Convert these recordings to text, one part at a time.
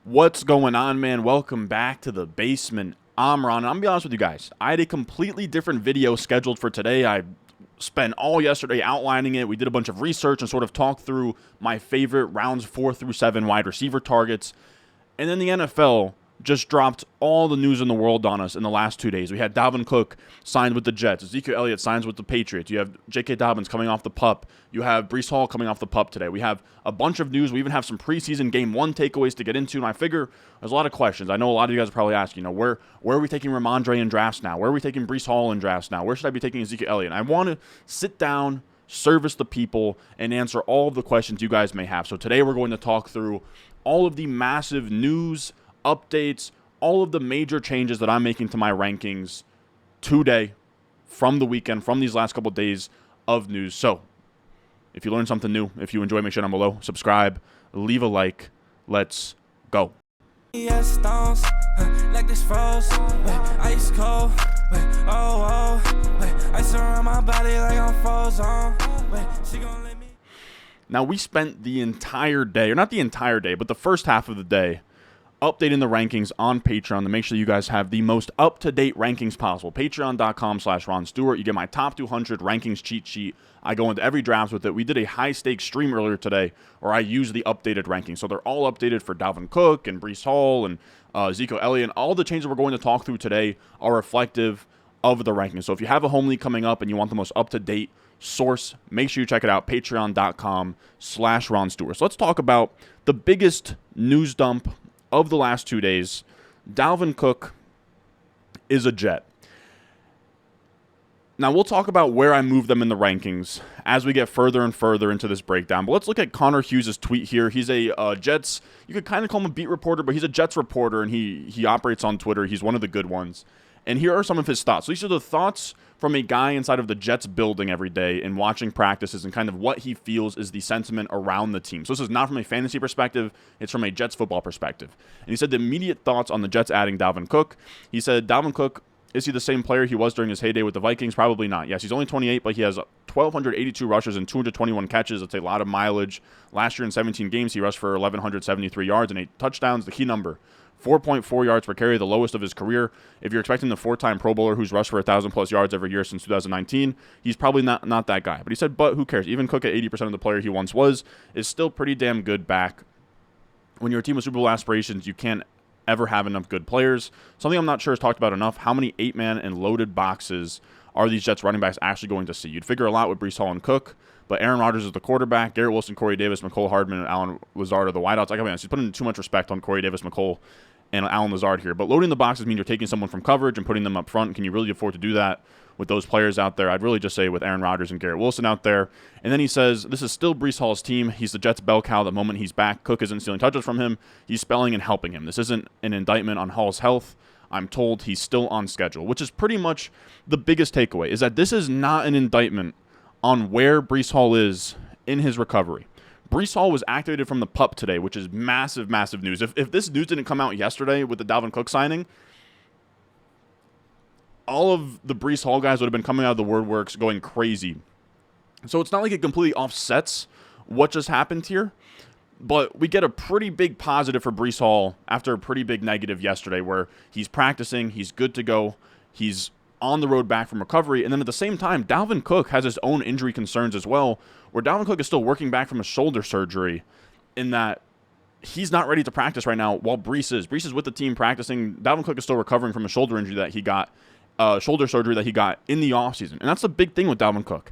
What's going on, man? Welcome back to the basement. I'm Ron, and I'm gonna be honest with you guys. I had a completely different video scheduled for today. I spent all yesterday outlining it. We did a bunch of research and sort of talked through my favorite rounds 4 through 7 wide receiver targets. And then the NFL just dropped all the news in the world on us in the last 2 days. We had Dalvin Cook signed with the Jets. Ezekiel Elliott signs with the Patriots. You have J.K. Dobbins coming off the PUP. You have Breece Hall coming off the PUP today. We have a bunch of news. We even have some preseason Game 1 takeaways to get into. And I figure there's a lot of questions. I know a lot of you guys are probably asking, where are we taking Ramondre in drafts now? Where are we taking Breece Hall in drafts now? Where should I be taking Ezekiel Elliott? And I want to sit down, service the people, and answer all of the questions you guys may have. So today we're going to talk through all of the massive news, updates, all of the major changes that I'm making to my rankings today from the weekend, from these last couple of days of news. So if you learned something new, if you enjoy, make sure down below, subscribe, leave a like. Let's go. Like this froze, ice cold, ice around my body like I'm frozen. She gonna let me. Now, we spent the entire day, or not the entire day, but the first half of the day, updating the rankings on Patreon to make sure you guys have the most up-to-date rankings possible. Patreon.com/Ron Stewart. You get my top 200 rankings cheat sheet. I go into every draft with it. We did a high-stakes stream earlier today where I used the updated rankings. So they're all updated for Dalvin Cook and Breece Hall and Ezekiel Elliott. And all the changes we're going to talk through today are reflective of the rankings. So if you have a home league coming up and you want the most up-to-date source, make sure you check it out, patreon.com/Ron Stewart. So let's talk about the biggest news dump of the last 2 days. Dalvin Cook is a Jet. Now, we'll talk about where I move them in the rankings as we get further and further into this breakdown. But let's look at Connor Hughes' tweet here. He's a Jets, you could kind of call him a beat reporter, but he's a Jets reporter, and he operates on Twitter. He's one of the good ones. And here are some of his thoughts. So these are the thoughts from a guy inside of the Jets building every day and watching practices and kind of what he feels is the sentiment around the team. So this is not from a fantasy perspective. It's from a Jets football perspective. And he said the immediate thoughts on the Jets adding Dalvin Cook. He said, Dalvin Cook, is he the same player he was during his heyday with the Vikings? Probably not. Yes, he's only 28, but he has 1,282 rushes and 221 catches. That's a lot of mileage. Last year in 17 games, he rushed for 1,173 yards and 8 touchdowns. The key number, 4.4 yards per carry, the lowest of his career. If you're expecting the 4-time Pro Bowler who's rushed for 1,000-plus yards every year since 2019, he's probably not that guy. But he said, but who cares? Even Cook at 80% of the player he once was is still pretty damn good back. When you're a team with Super Bowl aspirations, you can't ever have enough good players. Something I'm not sure is talked about enough. How many 8-man and loaded boxes are these Jets running backs actually going to see? You'd figure a lot with Breece Hall and Cook, but Aaron Rodgers is the quarterback. Garrett Wilson, Corey Davis, McCole Hardman, and Allen Lazard are the wideouts. I gotta be honest, he's putting too much respect on Corey Davis, McCole, and Allen Lazard here. But loading the boxes mean you're taking someone from coverage and putting them up front. Can you really afford to do that with those players out there? I'd really just say with Aaron Rodgers and Garrett Wilson out there. And then he says, this is still Breece Hall's team. He's the Jets' bell cow the moment he's back. Cook isn't stealing touches from him. He's spelling and helping him. This isn't an indictment on Hall's health. I'm told he's still on schedule, which is pretty much the biggest takeaway, is that this is not an indictment on where Breece Hall is in his recovery. Breece Hall was activated from the PUP today, which is massive, massive news. If this news didn't come out yesterday with the Dalvin Cook signing, all of the Breece Hall guys would have been coming out of the word works going crazy. So it's not like it completely offsets what just happened here, but we get a pretty big positive for Breece Hall after a pretty big negative yesterday where he's practicing, he's good to go, he's on the road back from recovery. And then at the same time, Dalvin Cook has his own injury concerns as well, where Dalvin Cook is still working back from a shoulder surgery in that he's not ready to practice right now while Breece is. Breece is with the team practicing. Dalvin Cook is still recovering from a shoulder injury that he got, shoulder surgery that he got in the offseason. And that's the big thing with Dalvin Cook.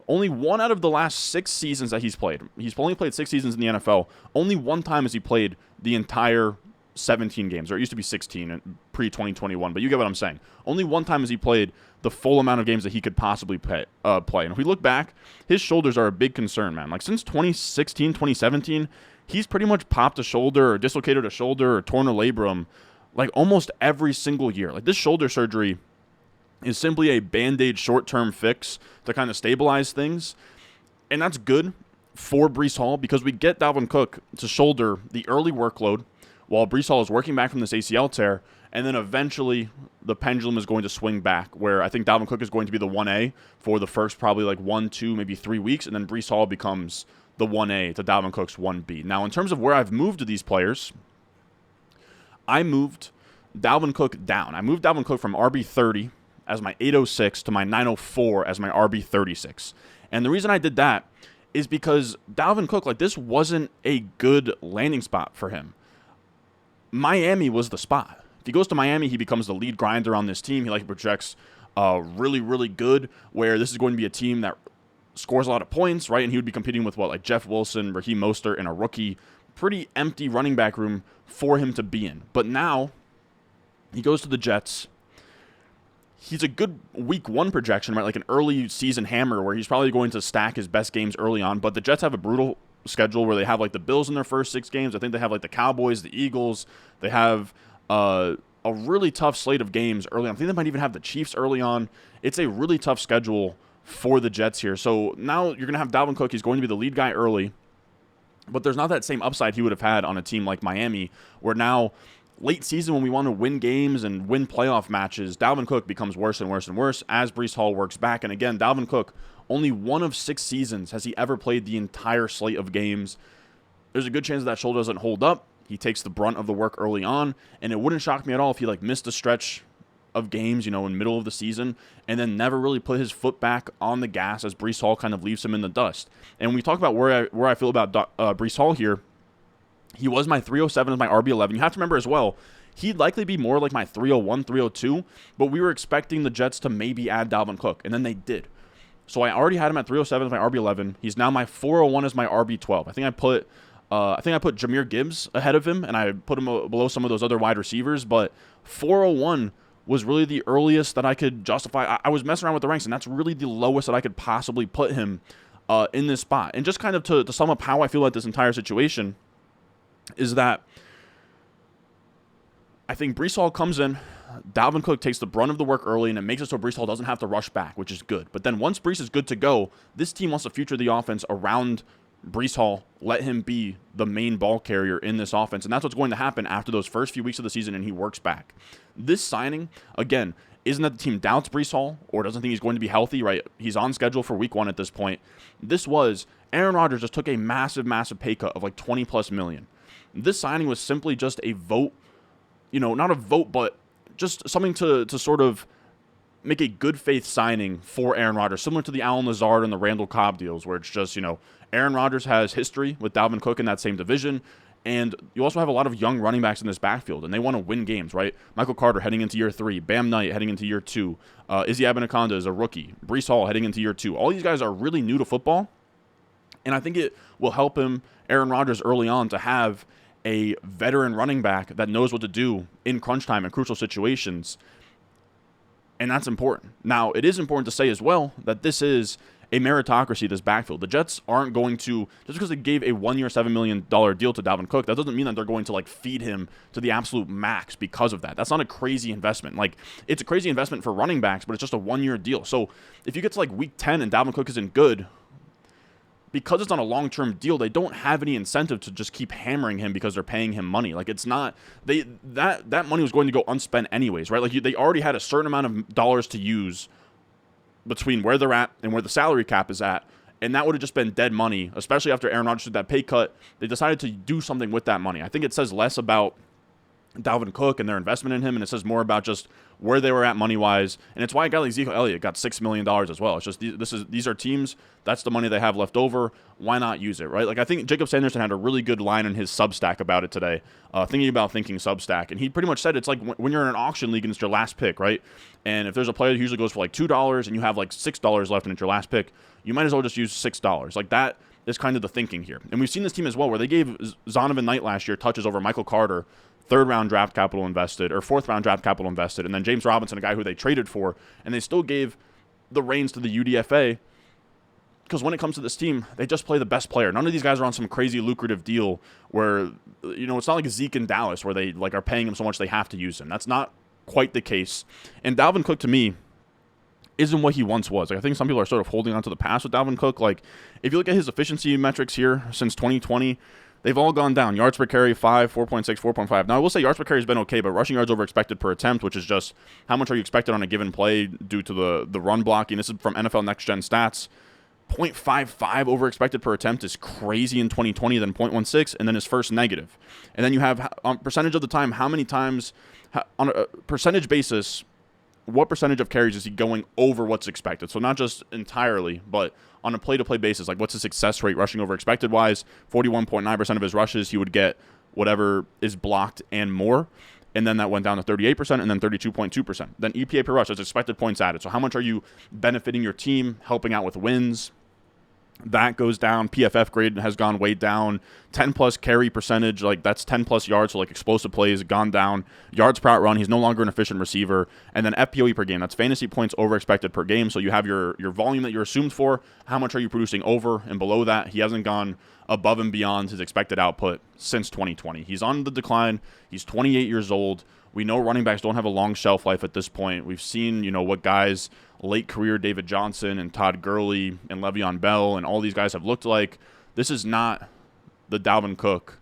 Only one out of the last 6 seasons that he's played. He's only played 6 seasons in the NFL. Only one time has he played the entire 17 games, or it used to be 16 pre-2021, but you get what I'm saying. Only one time has he played the full amount of games that he could possibly play. And if we look back, his shoulders are a big concern, man. Like since 2016, 2017, he's pretty much popped a shoulder or dislocated a shoulder or torn a labrum like almost every single year. Like this shoulder surgery is simply a Band-Aid short-term fix to kind of stabilize things. And that's good for Breece Hall because we get Dalvin Cook to shoulder the early workload while Breece Hall is working back from this ACL tear, and then eventually the pendulum is going to swing back, where I think Dalvin Cook is going to be the 1A for the first probably like 1, 2, maybe 3 weeks, and then Breece Hall becomes the 1A to Dalvin Cook's 1B. Now, in terms of where I've moved to these players, I moved Dalvin Cook down. I moved Dalvin Cook from RB30 as my 806 to my 904 as my RB36. And the reason I did that is because Dalvin Cook, like, this wasn't a good landing spot for him. Miami was the spot. If he goes to Miami, he becomes the lead grinder on this team. He projects really, really good, where this is going to be a team that scores a lot of points, right? And he would be competing with Jeff Wilson, Raheem Mostert, and a rookie. Pretty empty running back room for him to be in. But now he goes to the Jets. He's a good week 1 projection, right? Like an early season hammer where he's probably going to stack his best games early on. But the Jets have a brutal schedule where they have the Bills in their first 6 games. I think they have the Cowboys, the Eagles. They have a really tough slate of games early on. I think they might even have the Chiefs early on. It's a really tough schedule for the Jets here. So now you're going to have Dalvin Cook. He's going to be the lead guy early. But there's not that same upside he would have had on a team like Miami, where now late season when we want to win games and win playoff matches, Dalvin Cook becomes worse and worse and worse as Breece Hall works back. And again, Dalvin Cook, only 1 of 6 seasons has he ever played the entire slate of games. There's a good chance that shoulder doesn't hold up. He takes the brunt of the work early on, and it wouldn't shock me at all if he missed a stretch of games, in the middle of the season, and then never really put his foot back on the gas as Breece Hall kind of leaves him in the dust. And when we talk about where I feel about Breece Hall here, he was my 307 as my RB11. You have to remember as well, he'd likely be more like my 301, 302, but we were expecting the Jets to maybe add Dalvin Cook, and then they did. So I already had him at 307 as my RB11. He's now my 401 as my RB12. I think I put Jahmyr Gibbs ahead of him, and I put him below some of those other wide receivers, but 401 was really the earliest that I could justify. I was messing around with the ranks, and that's really the lowest that I could possibly put him in this spot. And just kind of to sum up how I feel about this entire situation is that I think Breece Hall comes in, Dalvin Cook takes the brunt of the work early, and it makes it so Breece Hall doesn't have to rush back, which is good. But then once Breece is good to go, this team wants to future the offense around Breece Hall, let him be the main ball carrier in this offense. And that's what's going to happen after those first few weeks of the season and he works back. This signing, again, isn't that the team doubts Breece Hall or doesn't think he's going to be healthy, right? He's on schedule for week 1 at this point. This was Aaron Rodgers just took a massive, massive pay cut of $20+ million. This signing was simply just a vote, not a vote, but just something to sort of make a good faith signing for Aaron Rodgers, similar to the Allen Lazard and the Randall Cobb deals, where it's just, Aaron Rodgers has history with Dalvin Cook in that same division, and you also have a lot of young running backs in this backfield, and they want to win games, right? Michael Carter heading into year 3, Bam Knight heading into year 2, Izzy Abanikanda is a rookie, Breece Hall heading into year 2. All these guys are really new to football, and I think it will help Aaron Rodgers early on to have a veteran running back that knows what to do in crunch time and crucial situations. And that's important. Now, it is important to say as well that this is a meritocracy, this backfield. The Jets aren't going to, just because they gave a 1-year, $7 million deal to Dalvin Cook, that doesn't mean that they're going to feed him to the absolute max because of that. That's not a crazy investment. It's a crazy investment for running backs, but it's just a 1-year deal. So if you get to week 10 and Dalvin Cook isn't good, because it's on a long-term deal, they don't have any incentive to just keep hammering him because they're paying him money. It's not that money was going to go unspent anyways, right? They already had a certain amount of dollars to use between where they're at and where the salary cap is at, and that would have just been dead money, especially after Aaron Rodgers did that pay cut. They decided to do something with that money. I think it says less about Dalvin Cook and their investment in him, and it says more about just where they were at money-wise, and it's why a guy like Ezekiel Elliott got $6 million as well. It's just these are teams, that's the money they have left over. Why not use it, right? I think Jacob Sanderson had a really good line in his Substack about it today, thinking about thinking Substack, and he pretty much said it's like when you're in an auction league and it's your last pick, right? And if there's a player that usually goes for $2 and you have $6 left and it's your last pick, you might as well just use $6. That is kind of the thinking here. And we've seen this team as well where they gave Zonovan Knight last year touches over Michael Carter, 3rd-round draft capital invested, or 4th-round draft capital invested, and then James Robinson, a guy who they traded for, and they still gave the reins to the UDFA, because when it comes to this team, they just play the best player. None of these guys are on some crazy lucrative deal where, it's not like Zeke in Dallas where they are paying him so much they have to use him. That's not quite the case. And Dalvin Cook, to me, isn't what he once was. I think some people are sort of holding on to the past with Dalvin Cook. If you look at his efficiency metrics here since 2020, they've all gone down. Yards per carry, 5, 4.6, 4.5. Now, I will say yards per carry has been okay, but rushing yards over expected per attempt, which is just how much are you expected on a given play due to the run blocking. This is from NFL Next Gen Stats. 0.55 over expected per attempt is crazy in 2020, then 0.16, and then his first negative. And then you have on percentage of the time, how many times, on a percentage basis, what percentage of carries is he going over what's expected? So not just entirely, but on a play-to-play basis, like what's his success rate rushing over expected wise? 41.9% of his rushes, he would get whatever is blocked and more. And then that went down to 38% and then 32.2%. Then EPA per rush, that's expected points added. So how much are you benefiting your team, helping out with wins? That goes down. PFF grade has gone way down. 10-plus carry percentage, like that's 10-plus yards, so like explosive plays, gone down. Yards per out run, he's no longer an efficient receiver. And then FPOE per game, that's fantasy points over expected per game. So you have your volume that you're assumed for. How much are you producing over and below that? He hasn't gone above and beyond his expected output since 2020. He's on the decline. He's 28 years old. We know running backs don't have a long shelf life at this point. We've seen, what guys late career David Johnson and Todd Gurley and Le'Veon Bell and all these guys have looked like. This is not the Dalvin Cook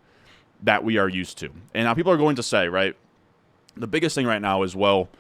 that we are used to. And now people are going to say, right, the biggest thing right now is, well,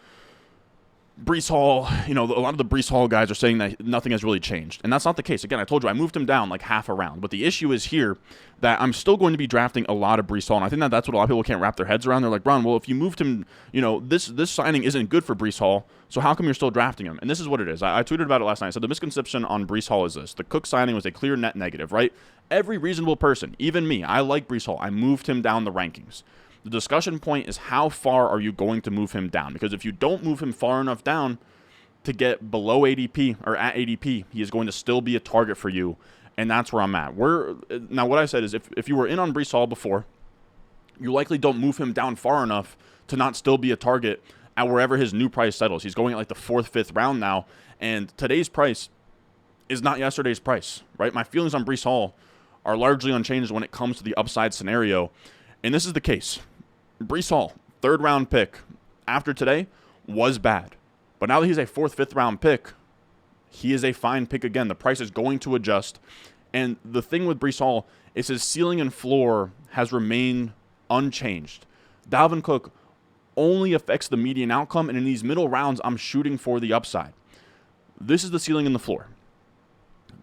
Breece Hall, a lot of the Breece Hall guys are saying that nothing has really changed. And that's not the case. Again, I told you I moved him down like half a round. But the issue is here that I'm still going to be drafting a lot of Breece Hall. And I think that's what a lot of people can't wrap their heads around. They're like, Ron, well, if you moved him, this signing isn't good for Breece Hall. So how come you're still drafting him? And this is what it is. I tweeted about it last night. I said the misconception on Breece Hall is this. The Cook signing was a clear net negative, right? Every reasonable person, even me, I like Breece Hall. I moved him down the rankings. The discussion point is how far are you going to move him down? Because if you don't move him far enough down to get below ADP or at ADP, he is going to still be a target for you, and that's where I'm at. Now, what I said is if you were in on Breece Hall before, you likely don't move him down far enough to not still be a target at wherever his new price settles. He's going at like the 4th, 5th round now, and today's price is not yesterday's price, right? My feelings on Breece Hall are largely unchanged when it comes to the upside scenario, and this is the case. Breece Hall, 3rd round pick after today, was bad. But now that he's a 4th, 5th round pick, he is a fine pick again. The price is going to adjust. And the thing with Breece Hall is his ceiling and floor has remained unchanged. Dalvin Cook only affects the median outcome, and in these middle rounds, I'm shooting for the upside. This is the ceiling and the floor.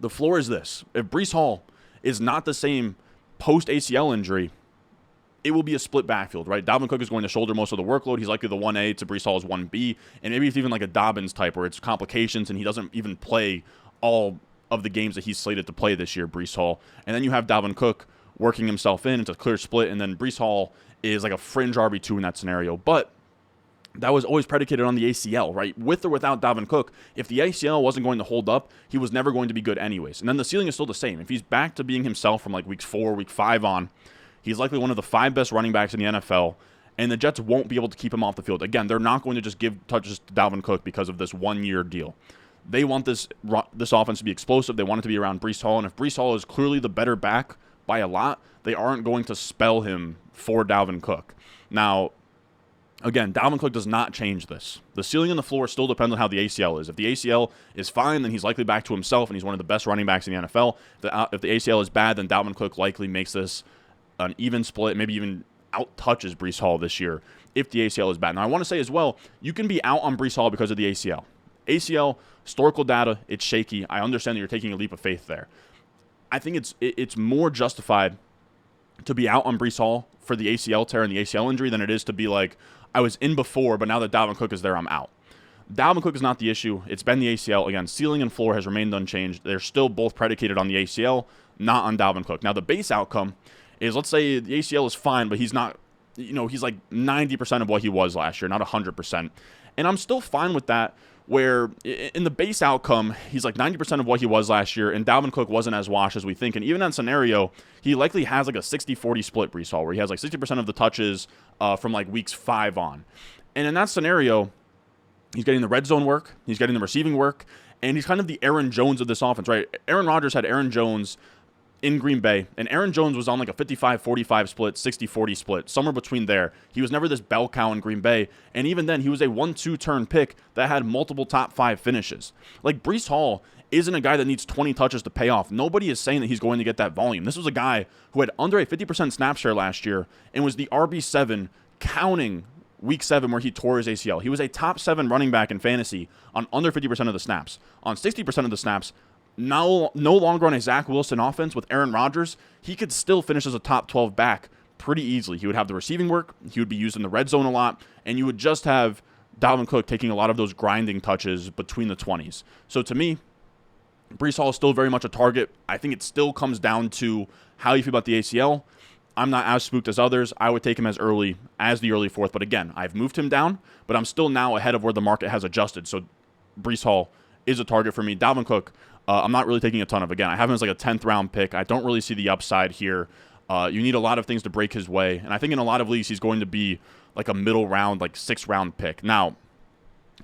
The floor is this. If Breece Hall is not the same post-ACL injury, it will be a split backfield, right? Dalvin Cook is going to shoulder most of the workload. He's likely the 1A to Breece Hall's 1B. And maybe it's even like a Dobbins type where it's complications and he doesn't even play all of the games that he's slated to play this year, Breece Hall. And then you have Dalvin Cook working himself in. It's a clear split. And then Breece Hall is like a fringe RB2 in that scenario. But that was always predicated on the ACL, right? With or without Dalvin Cook, if the ACL wasn't going to hold up, he was never going to be good anyways. And then the ceiling is still the same. If he's back to being himself from like week 4, week 5 on, he's likely one of the 5 best running backs in the NFL, and the Jets won't be able to keep him off the field. Again, they're not going to just give touches to Dalvin Cook because of this 1-year deal. They want this offense to be explosive. They want it to be around Breece Hall, and if Breece Hall is clearly the better back by a lot, they aren't going to spell him for Dalvin Cook. Now, again, Dalvin Cook does not change this. The ceiling and the floor still depends on how the ACL is. If the ACL is fine, then he's likely back to himself, and he's one of the best running backs in the NFL. If the ACL is bad, then Dalvin Cook likely makes this an even split, maybe even out-touches Breece Hall this year if the ACL is bad. Now, I want to say as well, you can be out on Breece Hall because of the ACL. ACL, historical data, it's shaky. I understand that you're taking a leap of faith there. I think it's more justified to be out on Breece Hall for the ACL tear and the ACL injury than it is to be like, I was in before, but now that Dalvin Cook is there, I'm out. Dalvin Cook is not the issue. It's been the ACL. Again, ceiling and floor has remained unchanged. They're still both predicated on the ACL, not on Dalvin Cook. Now, the base outcome is, let's say the ACL is fine, but he's not, he's like 90% of what he was last year, not 100%. And I'm still fine with that, where in the base outcome, he's like 90% of what he was last year, and Dalvin Cook wasn't as washed as we think. And even in that scenario, he likely has like a 60-40 split, Breece Hall, where he has like 60% of the touches from like weeks 5 on. And in that scenario, he's getting the red zone work, he's getting the receiving work, and he's kind of the Aaron Jones of this offense, right? Aaron Rodgers had Aaron Jones in Green Bay, and Aaron Jones was on like a 55-45 split, 60-40 split, somewhere between there. He was never this bell cow in Green Bay, and even then, he was a 1-2 turn pick that had multiple top 5 finishes. Like, Breece Hall isn't a guy that needs 20 touches to pay off. Nobody is saying that he's going to get that volume. This was a guy who had under a 50% snap share last year and was the RB7 counting week 7 where he tore his ACL. He was a top 7 running back in fantasy on under 50% of the snaps. On 60% of the snaps, now no longer on a Zach Wilson offense with Aaron Rodgers, he could still finish as a top 12 back pretty easily. He would have the receiving work, he would be used in the red zone a lot, and you would just have Dalvin Cook taking a lot of those grinding touches between the 20s. So to me, Breece Hall is still very much a target. I think it still comes down to how you feel about the ACL. I'm not as spooked as others. I would take him as early as the early fourth. But again, I've moved him down, but I'm still now ahead of where the market has adjusted. So Breece Hall is a target for me. Dalvin Cook, I'm not really taking a ton of. Again, I have him as like a 10th round pick. I don't really see the upside here. You need a lot of things to break his way. And I think in a lot of leagues, he's going to be like a middle round, like 6th round pick. Now,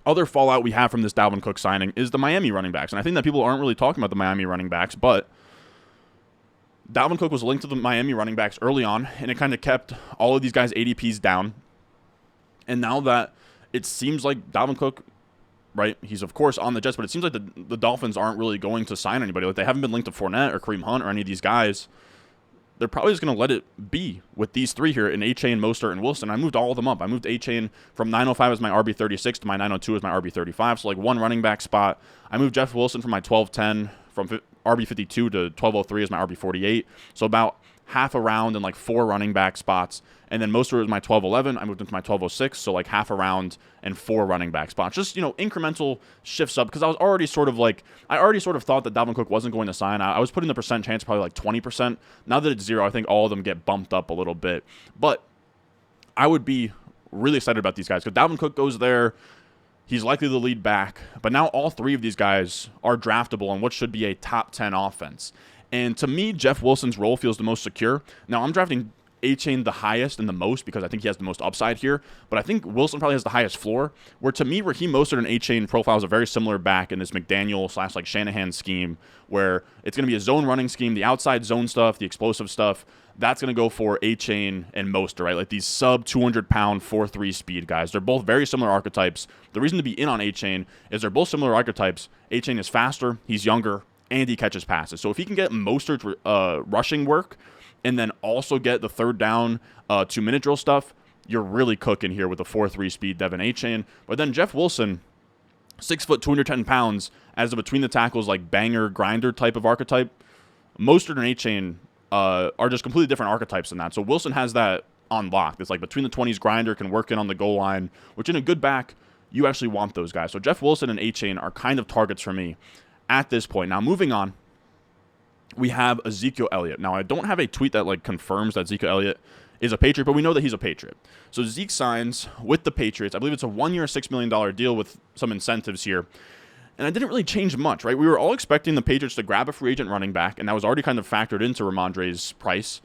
other fallout we have from this Dalvin Cook signing is the Miami running backs. And I think that people aren't really talking about the Miami running backs, but Dalvin Cook was linked to the Miami running backs early on, and it kind of kept all of these guys' ADPs down. And now that it seems like Dalvin Cook, right, he's of course on the Jets, but it seems like the Dolphins aren't really going to sign anybody. Like, they haven't been linked to Fournette or Kareem Hunt or any of these guys. They're probably just going to let it be with these three here in A-Chain, Mostert, and Wilson. I moved all of them up. I moved A-Chain from 905 as my RB36 to my 902 as my RB35, so like one running back spot. I moved Jeff Wilson from my 1210 from RB52 to 1203 as my RB48, so about half a round and like 4 running back spots. And then Mostert was my 1211. I moved into my 1206, so like half a round and 4 running back spots. Just, incremental shifts up, because I already sort of thought that Dalvin Cook wasn't going to sign. I was putting the percent chance probably like 20%. Now that it's 0, I think all of them get bumped up a little bit. But I would be really excited about these guys, because Dalvin Cook goes there. He's likely the lead back. But now all 3 of these guys are draftable on what should be a top 10 offense. And to me, Jeff Wilson's role feels the most secure. Now, I'm drafting A-Chain the highest and the most because I think he has the most upside here. But I think Wilson probably has the highest floor. Where to me, Raheem Mostert and A-Chain profiles a very similar back in this McDaniel / like Shanahan scheme, where it's going to be a zone running scheme, the outside zone stuff, the explosive stuff. That's going to go for A-Chain and Mostert, right? Like these sub 200-pound 4.3 speed guys. They're both very similar archetypes. The reason to be in on A-Chain is they're both similar archetypes. A-Chain is faster, he's younger, and he catches passes. So if he can get Mostert's rushing work and then also get the third down 2-minute drill stuff, you're really cooking here with the 4.3 speed Devin A-Chain. But then Jeff Wilson, 6 foot, 210 pounds, as a between the tackles like banger grinder type of archetype. Mostert and A-Chain are just completely different archetypes than that. So Wilson has that on lock. It's like between the 20s grinder, can work in on the goal line, which in a good back, you actually want those guys. So Jeff Wilson and A-Chain are kind of targets for me at this point. Now, moving on, we have Ezekiel Elliott. Now, I don't have a tweet that like confirms that Ezekiel Elliott is a Patriot, but we know that he's a Patriot. So Zeke signs with the Patriots. I believe it's a 1-year, $6 million deal with some incentives here. And I didn't really change much, right? We were all expecting the Patriots to grab a free agent running back, and that was already kind of factored into Ramondre's price.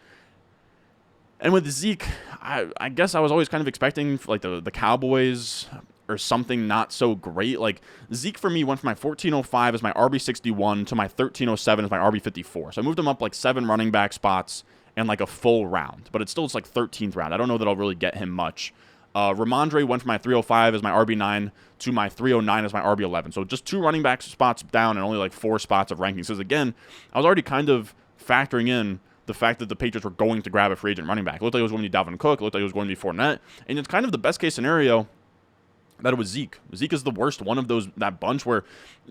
And with Zeke, I guess I was always kind of expecting like the Cowboys or something not so great. Like Zeke for me went from my 1405 as my RB61 to my 1307 as my RB54. So I moved him up like 7 running back spots and like a full round, but it's like 13th round. I don't know that I'll really get him much. Ramondre went from my 305 as my RB9 to my 309 as my RB11. So just 2 running back spots down and only like 4 spots of rankings. Because again, I was already kind of factoring in the fact that the Patriots were going to grab a free agent running back. It looked like it was going to be Dalvin Cook. It looked like it was going to be Fournette. And it's kind of the best case scenario that it was Zeke. Zeke is the worst one of that bunch, where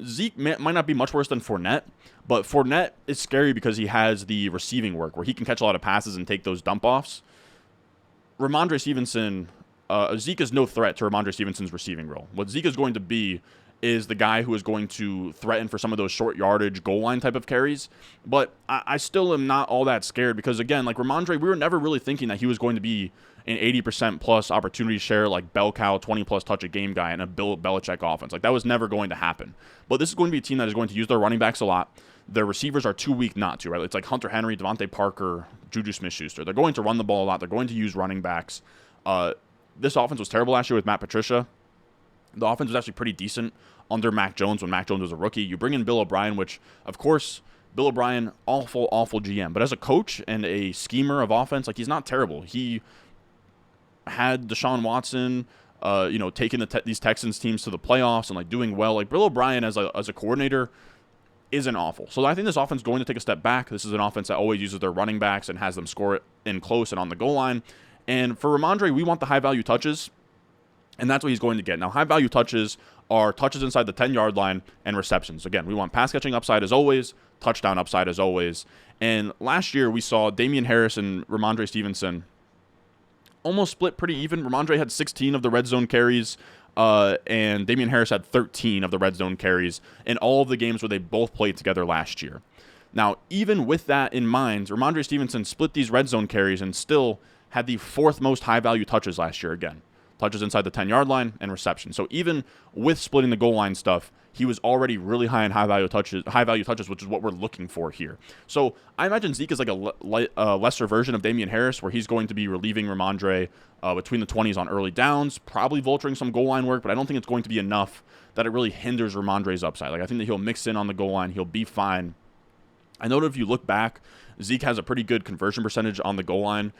Zeke might not be much worse than Fournette, but Fournette is scary because he has the receiving work where he can catch a lot of passes and take those dump-offs. Ramondre Stevenson, Zeke is no threat to Ramondre Stevenson's receiving role. What Zeke is going to be is the guy who is going to threaten for some of those short yardage goal line type of carries. But I still am not all that scared because, again, like Ramondre, we were never really thinking that he was going to be an 80% plus opportunity share, like bell cow, 20 plus touch a game guy in a Bill Belichick offense. Like that was never going to happen. But this is going to be a team that is going to use their running backs a lot. Their receivers are too weak not to, right? It's like Hunter Henry, Devontae Parker, Juju Smith-Schuster. They're going to run the ball a lot. They're going to use running backs. This offense was terrible last year with Matt Patricia. The offense was actually pretty decent under Mac Jones when Mac Jones was a rookie. You bring in Bill O'Brien, which, of course, Bill O'Brien, awful GM. But as a coach and a schemer of offense, like he's not terrible. He had Deshaun Watson, taking these Texans teams to the playoffs and like doing well. Like Bill O'Brien as a coordinator isn't awful. So I think this offense is going to take a step back. This is an offense that always uses their running backs and has them score it in close and on the goal line. And for Ramondre, we want the high-value touches, and that's what he's going to get. Now, high-value touches are touches inside the 10-yard line and receptions. Again, we want pass catching upside as always, touchdown upside as always. And last year we saw Damian Harris and Ramondre Stevenson almost split pretty even. Ramondre had 16 of the red zone carries, and Damian Harris had 13 of the red zone carries in all of the games where they both played together last year. Now, even with that in mind, Ramondre Stevenson split these red zone carries and still had the 4th most high-value touches last year again. Touches inside the 10-yard line and reception. So even with splitting the goal line stuff, he was already really high in high-value touches, which is what we're looking for here. So I imagine Zeke is like a lesser version of Damian Harris, where he's going to be relieving Ramondre between the 20s on early downs, probably vulturing some goal line work, but I don't think it's going to be enough that it really hinders Ramondre's upside. Like, I think that he'll mix in on the goal line. He'll be fine. I know that if you look back, Zeke has a pretty good conversion percentage on the goal line.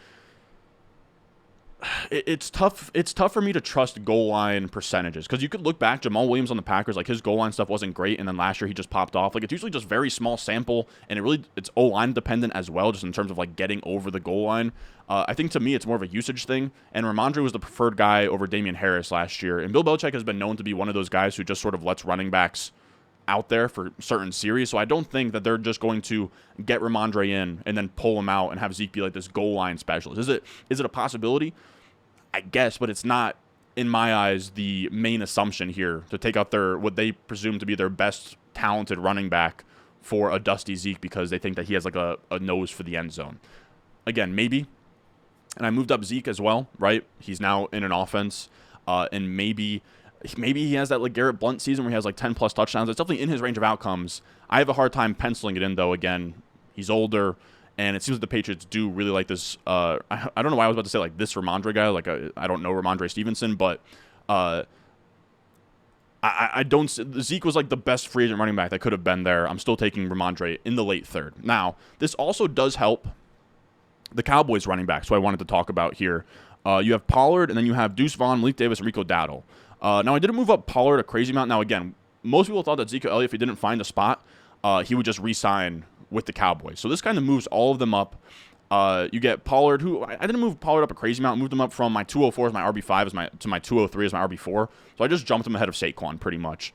It's tough for me to trust goal line percentages, because you could look back, Jamal Williams on the Packers, like, his goal line stuff wasn't great, and then last year he just popped off. Like, it's usually just very small sample, and it's O-line dependent as well, just in terms of like getting over the goal line. I think to me it's more of a usage thing, and Ramondre was the preferred guy over Damian Harris last year, and Bill Belichick has been known to be one of those guys who just sort of lets running backs out there for certain series. So I don't think that they're just going to get Ramondre in and then pull him out and have Zeke be like this goal line specialist. Is it a possibility? I guess, but it's not, in my eyes, the main assumption here to take out what they presume to be their best talented running back for a dusty Zeke because they think that he has like a nose for the end zone. Again, maybe. And I moved up Zeke as well, right? He's now in an offense, and maybe he has that like Garrett Blount season where he has like 10 plus touchdowns. It's definitely in his range of outcomes. I have a hard time penciling it in, though. Again, he's older, and it seems like the Patriots do really like this. I don't know why I was about to say like this Ramondre guy. Like, I don't know Ramondre Stevenson, but I don't. Zeke was like the best free agent running back that could have been there. I'm still taking Ramondre in the late 3rd. Now, this also does help the Cowboys running backs, who I wanted to talk about here. You have Pollard, and then you have Deuce Vaughn, Malik Davis, and Rico Dowdle. Now, I didn't move up Pollard a crazy amount. Now, again, most people thought that Ezekiel Elliott, if he didn't find a spot, he would just re-sign with the Cowboys. So this kind of moves all of them up. You get Pollard, who I didn't move Pollard up a crazy amount. I moved him up from my 204 as my RB5 to my 203 as my RB4. So I just jumped him ahead of Saquon pretty much.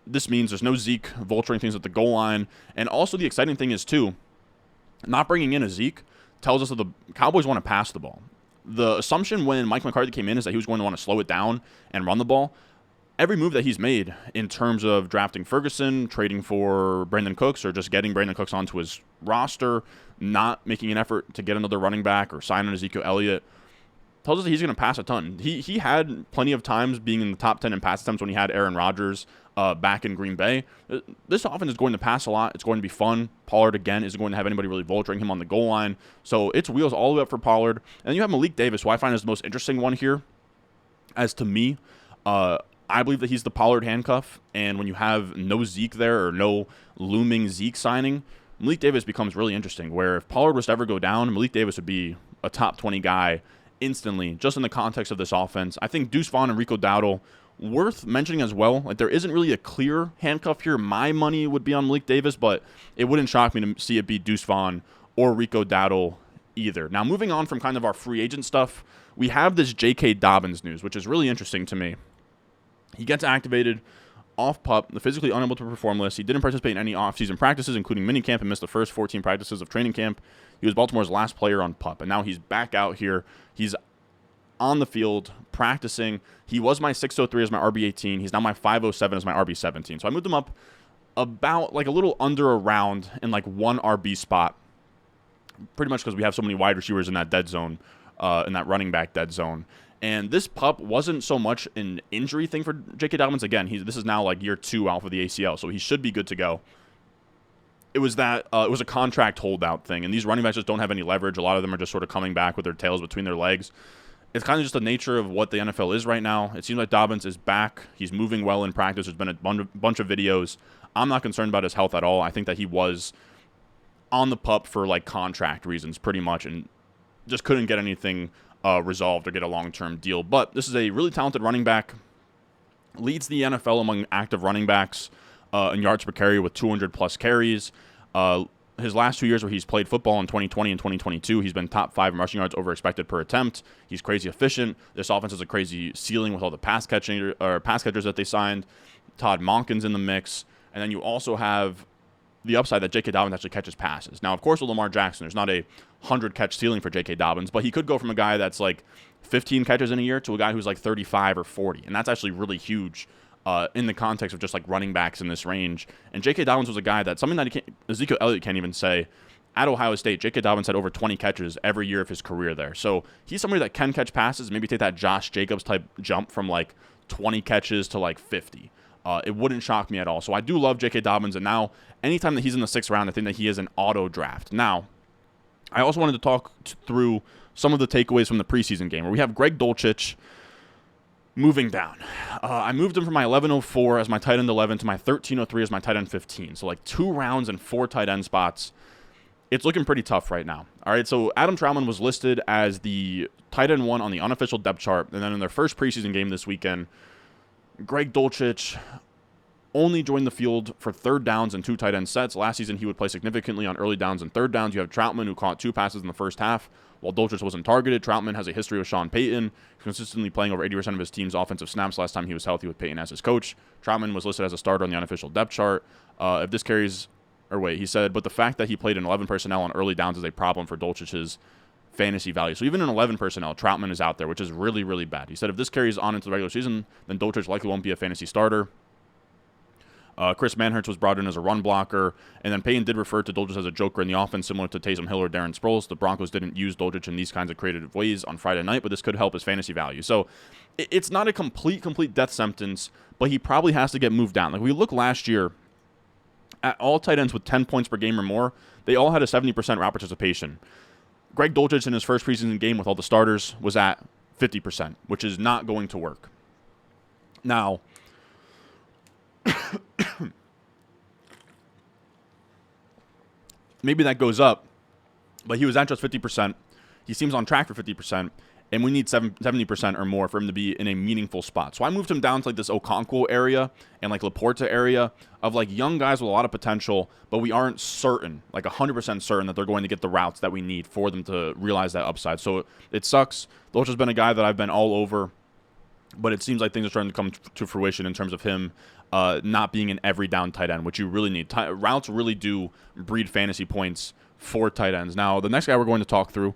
This means there's no Zeke vulturing things at the goal line. And also the exciting thing is, too, not bringing in a Zeke tells us that the Cowboys want to pass the ball. The assumption when Mike McCarthy came in is that he was going to want to slow it down and run the ball. Every move that he's made in terms of drafting Ferguson, trading for Brandon Cooks, or just getting Brandon Cooks onto his roster, not making an effort to get another running back or sign an Ezekiel Elliott, tells us that he's going to pass a ton. He had plenty of times being in the top 10 in pass attempts when he had Aaron Rodgers back in Green Bay. This offense is going to pass a lot. It's going to be fun. Pollard, again, isn't going to have anybody really vulturing him on the goal line. So it's wheels all the way up for Pollard. And then you have Malik Davis, who I find is the most interesting one here. As to me, I believe that he's the Pollard handcuff. And when you have no Zeke there or no looming Zeke signing, Malik Davis becomes really interesting, where if Pollard was to ever go down, Malik Davis would be a top 20 guy instantly, just in the context of this offense. I think Deuce Vaughn and Rico Dowdle, worth mentioning as well. Like, there isn't really a clear handcuff here. My money would be on Malik Davis, but it wouldn't shock me to see it be Deuce Vaughn or Rico Dowdle either. Now, moving on from kind of our free agent stuff, we have this J.K. Dobbins news, which is really interesting to me. He gets activated off PUP, the physically unable to perform list. He didn't participate in any offseason practices, including minicamp, and missed the first 14 practices of training camp. He was Baltimore's last player on PUP, and now he's back out here. He's on the field practicing. He was my 603 as my RB18. He's now my 507 as my RB17. So I moved him up about like a little under a round in like one RB spot, pretty much because we have so many wide receivers in that dead zone, in that running back dead zone. And this PUP wasn't so much an injury thing for J.K. Dobbins. Again, this is now like year 2 out for the ACL, so he should be good to go. It was a contract holdout thing, and these running backs just don't have any leverage. A lot of them are just sort of coming back with their tails between their legs. It's kind of just the nature of what the NFL is right now. It seems like Dobbins is back. He's moving well in practice. There's been a bunch of videos. I'm not concerned about his health at all. I think that he was on the PUP for like contract reasons pretty much, and just couldn't get anything resolved or get a long-term deal. But this is a really talented running back. Leads the NFL among active running backs in yards per carry with 200-plus carries. his last 2 years where he's played football in 2020 and 2022, he's been top 5 in rushing yards over expected per attempt. He's crazy efficient. This offense has a crazy ceiling with all the pass catchers that they signed. Todd Monken's in the mix. And then you also have the upside that J.K. Dobbins actually catches passes. Now, of course, with Lamar Jackson, there's not a 100-catch ceiling for J.K. Dobbins, but he could go from a guy that's like 15 catches in a year to a guy who's like 35 or 40. And that's actually really huge in the context of just like running backs in this range. And J.K. Dobbins was a guy that something that Ezekiel Elliott can't even say. At Ohio State, J.K. Dobbins had over 20 catches every year of his career there. So he's somebody that can catch passes, maybe take that Josh Jacobs type jump from like 20 catches to like 50. It wouldn't shock me at all. So I do love J.K. Dobbins, and now anytime that he's in the 6th round, I think that he is an auto draft. Now, I also wanted to talk through some of the takeaways from the preseason game, where we have Greg Dulcich moving down. I moved him from my 1104 as my tight end 11 to my 1303 as my tight end 15. So like 2 rounds and 4 tight end spots. It's looking pretty tough right now. All right, so Adam Trautman was listed as the tight end 1 on the unofficial depth chart, and then in their first preseason game this weekend, Greg Dulcich only joined the field for 3rd downs and 2 tight end sets. Last season, he would play significantly on early downs and 3rd downs. You have Trautman, who caught 2 passes in the first half, while Dulcich wasn't targeted. Trautman has a history with Sean Payton, consistently playing over 80% of his team's offensive snaps last time he was healthy with Payton as his coach. Trautman was listed as a starter on the unofficial depth chart. He said, but the fact that he played in 11 personnel on early downs is a problem for Dulcich's fantasy value. So even in 11 personnel, Trautman is out there, which is really, really bad. He said if this carries on into the regular season, then Dulcich likely won't be a fantasy starter. Chris Manhertz was brought in as a run blocker, and then Payton did refer to Dulcich as a joker in the offense, similar to Taysom Hill or Darren Sproles. The Broncos didn't use Dulcich in these kinds of creative ways on Friday night, but this could help his fantasy value. So it's not a complete death sentence, but he probably has to get moved down. Like we look last year at all tight ends with 10 points per game or more, they all had a 70% route participation. Greg Dulcich in his first preseason game with all the starters was at 50%, which is not going to work. Now, maybe that goes up, but he was at just 50%. He seems on track for 50%, and we need 70% or more for him to be in a meaningful spot. So I moved him down to like this Okonkwo area and like Laporta area of like young guys with a lot of potential, but we aren't certain, like 100% certain that they're going to get the routes that we need for them to realize that upside. So it sucks. Dulcich has been a guy that I've been all over, but it seems like things are starting to come to fruition in terms of him not being an every down tight end, which you really need. Routes really do breed fantasy points for tight ends. Now, the next guy we're going to talk through,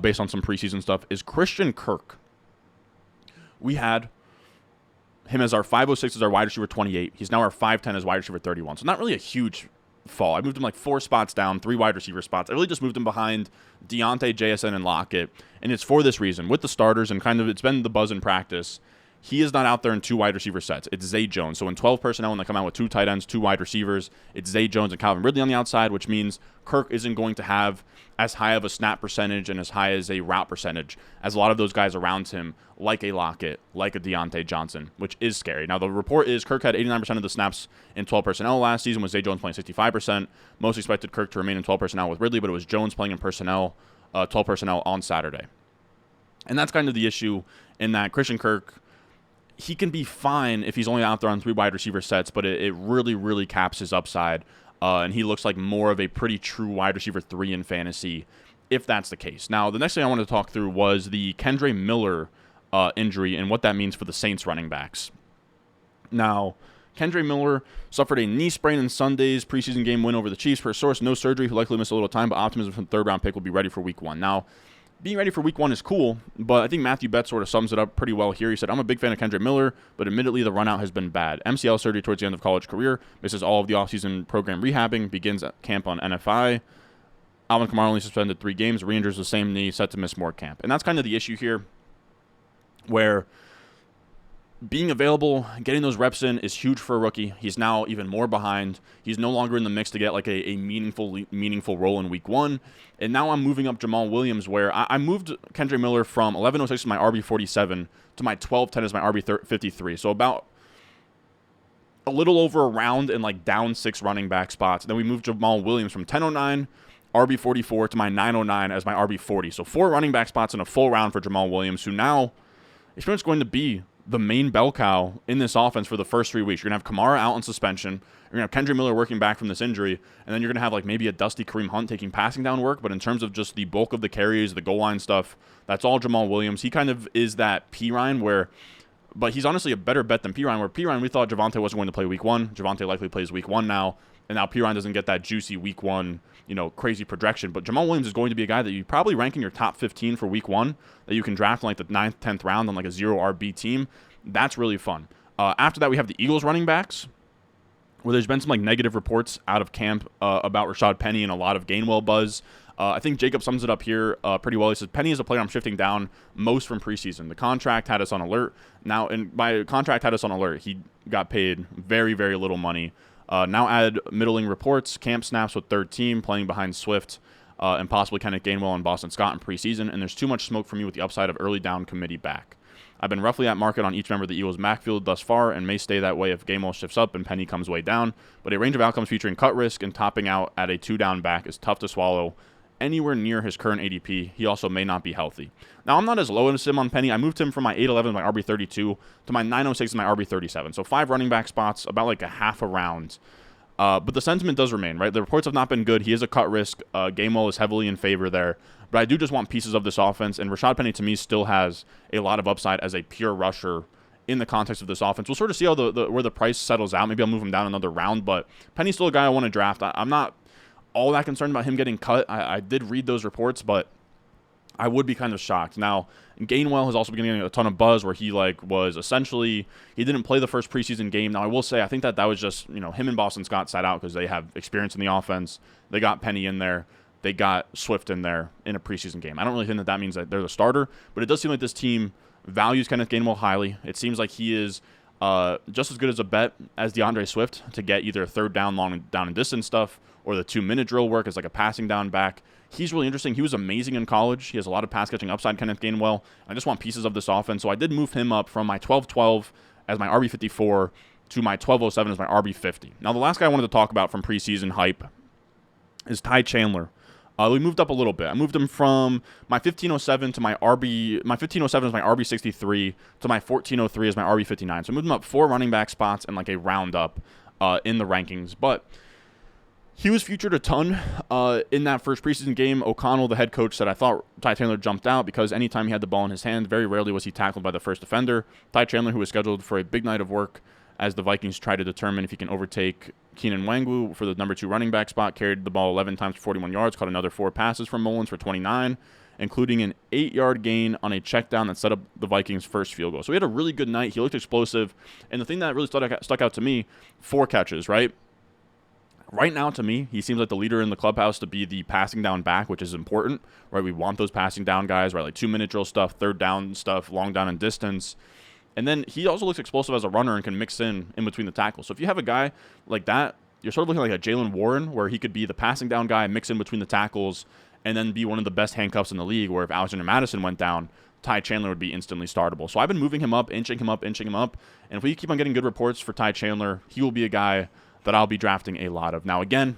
based on some preseason stuff, is Christian Kirk. We had him as our 506 as our wide receiver 28. He's now our 510 as wide receiver 31. So not really a huge fall. I moved him like 4 spots down, 3 wide receiver spots. I really just moved him behind Deontay, JSN, and Lockett. And it's for this reason. With the starters, and kind of it's been the buzz in practice, he is not out there in 2 wide receiver sets. It's Zay Jones. So in 12 personnel, when they come out with 2 tight ends, 2 wide receivers, it's Zay Jones and Calvin Ridley on the outside, which means Kirk isn't going to have as high of a snap percentage and as high as a route percentage as a lot of those guys around him, like a Lockett, like a Deontay Johnson, which is scary. Now, the report is Kirk had 89% of the snaps in 12 personnel last season, with Zay Jones playing 65%. Most expected Kirk to remain in 12 personnel with Ridley, but it was Jones playing in 12 personnel on Saturday. And that's kind of the issue in that Christian Kirk, he can be fine if he's only out there on 3 wide receiver sets, but it really, really caps his upside. And he looks like more of a pretty true wide receiver 3 in fantasy, if that's the case. Now, the next thing I wanted to talk through was the Kendre Miller injury and what that means for the Saints running backs. Now, Kendre Miller suffered a knee sprain in Sunday's preseason game win over the Chiefs. For a source, no surgery. He'll likely miss a little time, but optimism from the 3rd round pick will be ready for week 1. Now, being ready for week 1 is cool, but I think Matthew Betts sort of sums it up pretty well here. He said, I'm a big fan of Kendre Miller, but admittedly the run-out has been bad. MCL surgery towards the end of college career, misses all of the offseason program rehabbing, begins at camp on NFI. Alvin Kamara only suspended 3 games, re-injures the same knee, set to miss more camp. And that's kind of the issue here, where being available, getting those reps in is huge for a rookie. He's now even more behind. He's no longer in the mix to get like a meaningful role in week 1. And now I'm moving up Jamal Williams, where I moved Kendre Miller from 1106 as my RB47 to my 1210 as my RB53. So about a little over a round and like down 6 running back spots. And then we moved Jamal Williams from 1009 RB44 to my 909 as my RB40. So 4 running back spots in a full round for Jamal Williams, who now is pretty much going to be the main bell cow in this offense for the first 3 weeks. You're going to have Kamara out on suspension. You're going to have Kendre Miller working back from this injury. And then you're going to have like maybe a dusty Kareem Hunt taking passing down work. But in terms of just the bulk of the carries, the goal line stuff, that's all Jamal Williams. He kind of is that P-Ryan where, but he's honestly a better bet than P-Ryan, where P-Ryan, we thought Javonte wasn't going to play week 1. Javonte likely plays week 1 now. And now P-Ryan doesn't get that juicy week 1, crazy projection. But Jamal Williams is going to be a guy that you probably rank in your top 15 for week 1 that you can draft in like the 9th, 10th round on like a 0 RB team. That's really fun. After that, we have the Eagles running backs, where there's been some like negative reports out of camp about Rashad Penny and a lot of Gainwell buzz. I think Jacob sums it up here pretty well. He says, Penny is a player I'm shifting down most from preseason. The contract had us on alert. Now, and by contract had us on alert, he got paid very, very little money. Now add middling reports, camp snaps with third team, playing behind Swift, and possibly Kenneth Gainwell and Boston Scott in preseason. And there's too much smoke for me with the upside of early down committee back. I've been roughly at market on each member of the Eagles' backfield thus far and may stay that way if Gainwell shifts up and Penny comes way down. But a range of outcomes featuring cut risk and topping out at a 2-down back is tough to swallow anywhere near his current ADP. He also may not be healthy. Now, I'm not as low as him on Penny. I moved him from my 811, my RB32, to my 906 and my RB37. So 5 running back spots, about like a half a round. But the sentiment does remain, right? The reports have not been good. He is a cut risk. Gainwell is heavily in favor there. But I do just want pieces of this offense. And Rashad Penny, to me, still has a lot of upside as a pure rusher in the context of this offense. We'll sort of see how where the price settles out. Maybe I'll move him down another round. But Penny's still a guy I want to draft. I'm not all that concerned about him getting cut. I did read those reports, but I would be kind of shocked. Now, Gainwell has also been getting a ton of buzz where he was essentially, he didn't play the first preseason game. Now, I will say, I think that was just, him and Boston Scott sat out because they have experience in the offense. They got Penny in there. They got Swift in there in a preseason game. I don't really think that means that they're the starter, but it does seem like this team values Kenneth Gainwell highly. It seems like he is just as good as a bet as DeAndre Swift to get either third down, long down and distance stuff, or the 2-minute drill work as like a passing down back. He's really interesting. He was amazing in college. He has a lot of pass catching upside, Kenneth Gainwell. I just want pieces of this offense. So I did move him up from my 12-12 as my RB54 to my 12-07 as my RB50. Now, the last guy I wanted to talk about from preseason hype is Ty Chandler. We moved up a little bit. I moved him from my 1507 to my 1507 is my RB63 to my 1403 as my RB59. So I moved him up 4 running back spots and like a roundup in the rankings. But he was featured a ton in that first preseason game. O'Connell, the head coach, said, I thought Ty Chandler jumped out because anytime he had the ball in his hand, very rarely was he tackled by the first defender. Ty Chandler, who was scheduled for a big night of work as the Vikings try to determine if he can overtake Keenan Nwangwu for the number 2 running back spot, carried the ball 11 times for 41 yards, caught another 4 passes from Mullins for 29, including an 8-yard gain on a check down that set up the Vikings' first field goal. So he had a really good night. He looked explosive. And the thing that really stuck out to me, 4 catches, right? Right now, to me, he seems like the leader in the clubhouse to be the passing down back, which is important, right? We want those passing down guys, right? Like 2-minute drill stuff, third down stuff, long down and distance. And then he also looks explosive as a runner and can mix in between the tackles. So if you have a guy like that, you're sort of looking like a Jalen Warren, where he could be the passing down guy, mix in between the tackles, and then be one of the best handcuffs in the league, where if Alexander Madison went down, Ty Chandler would be instantly startable. So I've been moving him up, inching him up. And if we keep on getting good reports for Ty Chandler, he will be a guy that I'll be drafting a lot of. Now, again,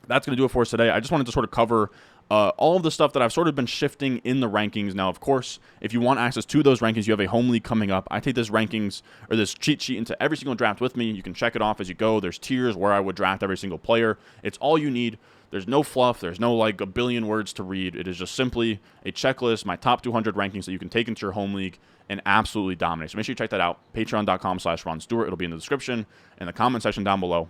that's going to do it for us today. I just wanted to sort of cover all of the stuff that I've sort of been shifting in the rankings. Now, of course, if you want access to those rankings, you have a home league coming up. I take this rankings or this cheat sheet into every single draft with me. You can check it off as you go. There's tiers where I would draft every single player. It's all you need. There's no fluff. There's no like a billion words to read. It is just simply a checklist, my top 200 rankings that you can take into your home league and absolutely dominate. So make sure you check that out. Patreon.com/Ron Stewart. It'll be in the description and the comment section down below.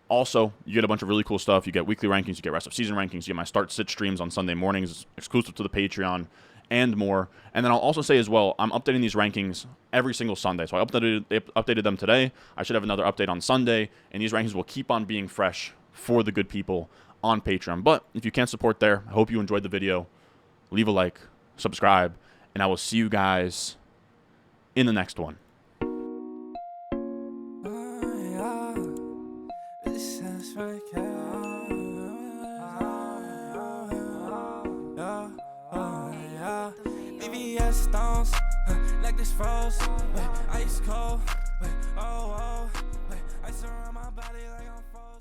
Also, you get a bunch of really cool stuff. You get weekly rankings, you get rest of season rankings, you get my start-sit streams on Sunday mornings, exclusive to the Patreon, and more. And then I'll also say as well, I'm updating these rankings every single Sunday. So I updated them today. I should have another update on Sunday, and these rankings will keep on being fresh for the good people on Patreon. But if you can't support there, I hope you enjoyed the video. Leave a like, subscribe, and I will see you guys in the next one. Stones, like this froze, ice cold, ice around my body like I'm frozen.